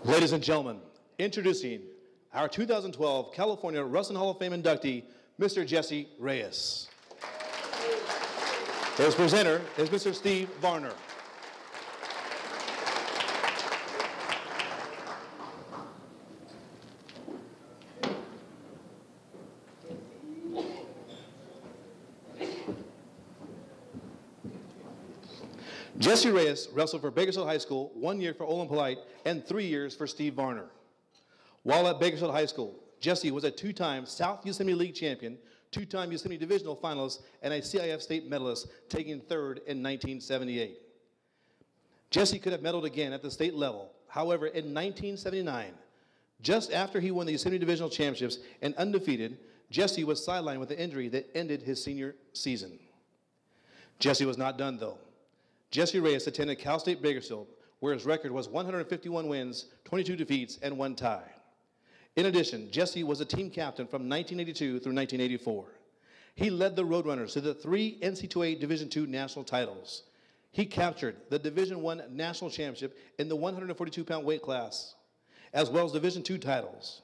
Ladies and gentlemen, introducing our 2012 California Wrestling Hall of Fame inductee, Mr. Jessie Reyes. His presenter is Mr. Steve Varner. Jessie Reyes wrestled for Bakersfield High School 1 year for Olin Polite and 3 years for Steve Varner. While at Bakersfield High School, Jessie was a two-time South Yosemite League champion, two-time Yosemite Divisional finalist, and a CIF state medalist, taking third in 1978. Jessie could have medaled again at the state level. However, in 1979, just after he won the Yosemite Divisional Championships and undefeated, Jessie was sidelined with an injury that ended his senior season. Jessie was not done, though. Jessie Reyes attended Cal State Bakersfield, where his record was 151 wins, 22 defeats, and 1 tie. In addition, Jessie was a team captain from 1982 through 1984. He led the Roadrunners to the 3 NC2A Division II national titles. He captured the Division I national championship in the 142-pound weight class, as well as Division II titles.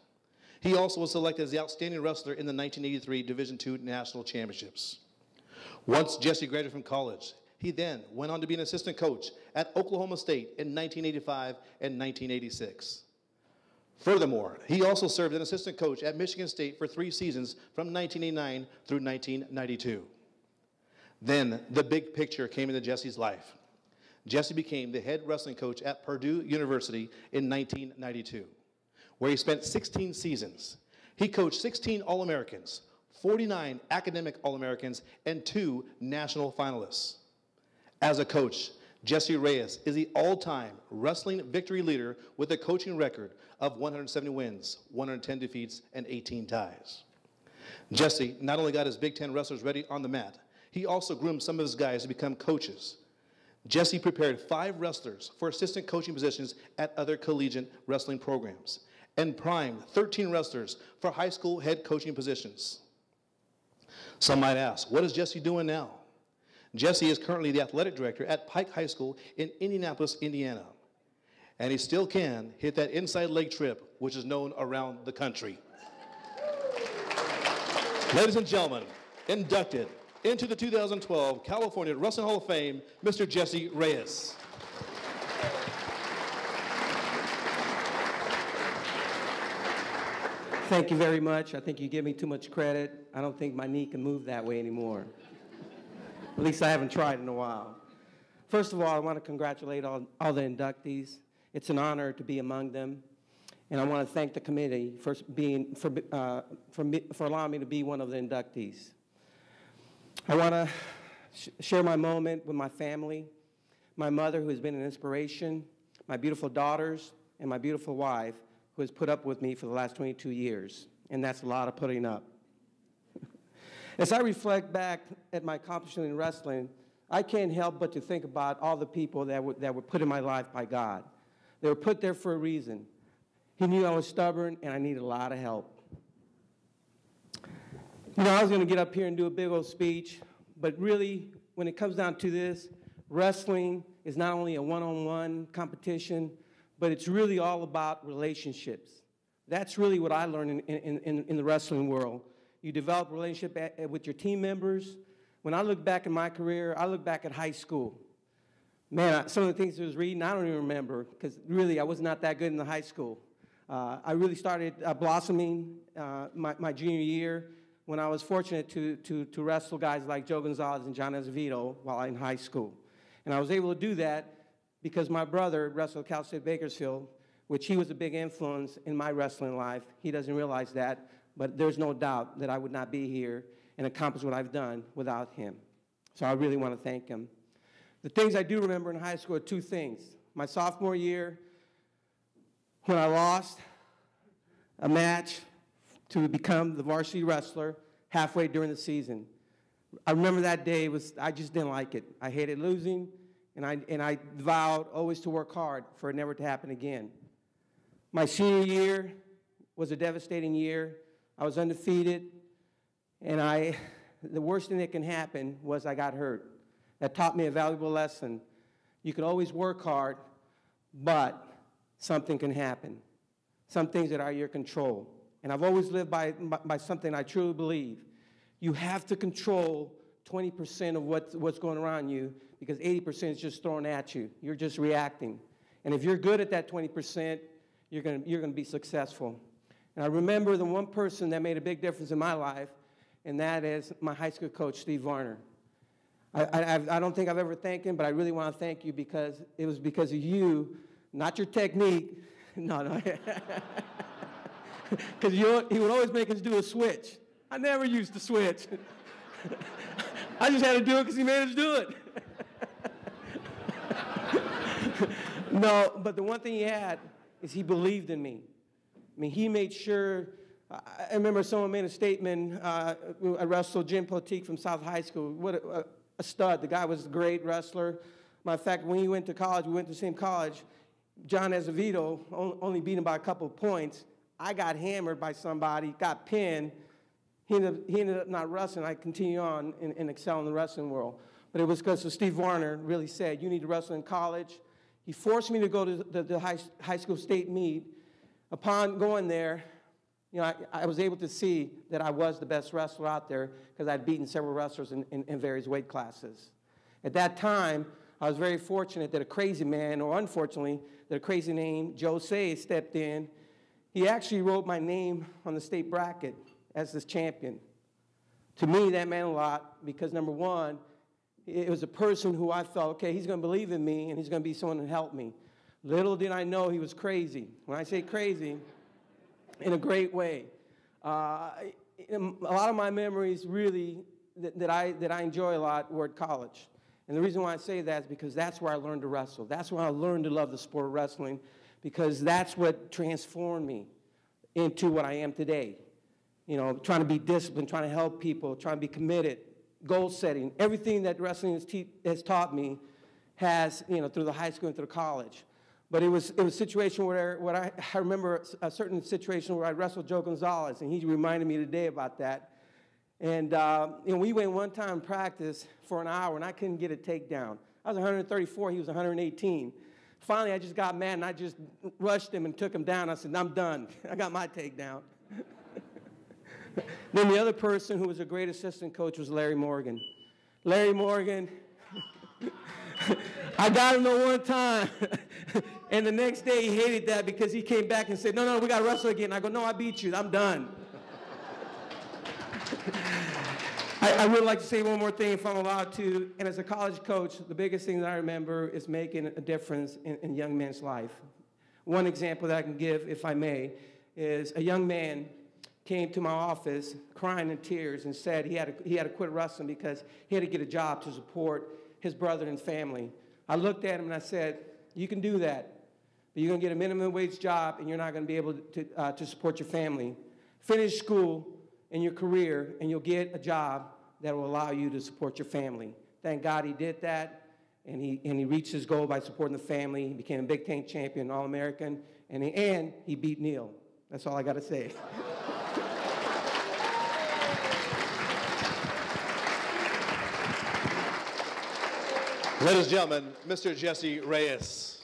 He also was selected as the outstanding wrestler in the 1983 Division II national championships. Once Jessie graduated from college, he then went on to be an assistant coach at Oklahoma State in 1985 and 1986. Furthermore, he also served as an assistant coach at Michigan State for 3 seasons from 1989 through 1992. Then the big picture came into Jessie's life. Jessie became the head wrestling coach at Purdue University in 1992, where he spent 16 seasons. He coached 16 All-Americans, 49 academic All-Americans, and 2 national finalists. As a coach, Jessie Reyes is the all-time wrestling victory leader with a coaching record of 170 wins, 110 defeats, and 18 ties. Jessie not only got his Big Ten wrestlers ready on the mat, he also groomed some of his guys to become coaches. Jessie prepared 5 wrestlers for assistant coaching positions at other collegiate wrestling programs and primed 13 wrestlers for high school head coaching positions. Some might ask, what is Jessie doing now? Jessie is currently the athletic director at Pike High School in Indianapolis, Indiana. And he still can hit that inside leg trip, which is known around the country. Ladies and gentlemen, inducted into the 2012 California Wrestling Hall of Fame, Mr. Jessie Reyes. Thank you very much. I think you give me too much credit. I don't think my knee can move that way anymore. At least I haven't tried in a while. First of all, I want to congratulate all the inductees. It's an honor to be among them. And I want to thank the committee for allowing me to be one of the inductees. I want to share my moment with my family, my mother, who has been an inspiration, my beautiful daughters, and my beautiful wife, who has put up with me for the last 22 years. And that's a lot of putting up. As I reflect back at my accomplishment in wrestling, I can't help but to think about all the people that were put in my life by God. They were put there for a reason. He knew I was stubborn and I needed a lot of help. You know, I was going to get up here and do a big old speech, but really, when it comes down to this, wrestling is not only a one-on-one competition, but it's really all about relationships. That's really what I learned in the wrestling world. You develop a relationship with your team members. When I look back in my career, I look back at high school. Man, some of the things I was reading, I don't even remember, because really I was not that good in the high school. I really started blossoming my junior year when I was fortunate to wrestle guys like Joe Gonzalez and John Azevedo while in high school. And I was able to do that because my brother wrestled Cal State Bakersfield, which he was a big influence in my wrestling life. He doesn't realize that. But there's no doubt that I would not be here and accomplish what I've done without him. So I really want to thank him. The things I do remember in high school are 2 things. My sophomore year, when I lost a match to become the varsity wrestler halfway during the season. I remember that day, I just didn't like it. I hated losing, and I vowed always to work hard for it never to happen again. My senior year was a devastating year. I was undefeated, and the worst thing that can happen was I got hurt. That taught me a valuable lesson. You can always work hard, but something can happen. Some things that are your control. And I've always lived by something I truly believe. You have to control 20% of what's going around you, because 80% is just thrown at you. You're just reacting. And if you're good at that 20%, you're gonna be successful. And I remember the one person that made a big difference in my life, and that is my high school coach, Steve Varner. I don't think I've ever thanked him, but I really want to thank you, because it was because of you, not your technique. No. Because he would always make us do a switch. I never used to switch. I just had to do it because he made us do it. No, but the one thing he had is he believed in me. I mean, he made sure. I remember someone made a statement. I wrestled Jim Potique from South High School. What a stud. The guy was a great wrestler. Matter of fact, when he went to college, we went to the same college. John Azevedo only beat him by a couple of points. I got hammered by somebody, got pinned. He ended up not wrestling. I continue on and excel in the wrestling world. But it was because Steve Varner really said, you need to wrestle in college. He forced me to go to the high school state meet. Upon going there, you know, I was able to see that I was the best wrestler out there, because I'd beaten several wrestlers in various weight classes. At that time, I was very fortunate that a crazy man, or unfortunately, that a crazy name, Joe Say, stepped in. He actually wrote my name on the state bracket as this champion. To me, that meant a lot, because number one, it was a person who I felt, okay, he's going to believe in me, and he's going to be someone to help me. Little did I know he was crazy. When I say crazy, in a great way. A lot of my memories really that I enjoy a lot were at college. And the reason why I say that is because that's where I learned to wrestle. That's where I learned to love the sport of wrestling, because that's what transformed me into what I am today. You know, trying to be disciplined, trying to help people, trying to be committed, goal setting. Everything that wrestling has taught me has, you know, through the high school and through college. But it was a situation where I remember a certain situation where I wrestled Joe Gonzalez, and he reminded me today about that. And you know, we went one time in practice for an hour, and I couldn't get a takedown. I was 134, he was 118. Finally, I just got mad, and I just rushed him and took him down. I said, I'm done. I got my takedown. Then the other person who was a great assistant coach was Larry Morgan. Larry Morgan, I got him the one time, and the next day he hated that, because he came back and said, no, we got to wrestle again. I go, no, I beat you. I'm done. I would like to say one more thing if I'm allowed to. And as a college coach, the biggest thing that I remember is making a difference in young men's life. One example that I can give, if I may, is a young man came to my office crying in tears and said he had to quit wrestling because he had to get a job to support his brother and family. I looked at him and I said, you can do that, but you're going to get a minimum wage job, and you're not going to be able to support your family. Finish school and your career, and you'll get a job that will allow you to support your family. Thank God he did that, and he reached his goal by supporting the family. He became a Big Ten champion, All-American, and he beat Neil. That's all I got to say. Ladies and gentlemen, Mr. Jessie Reyes.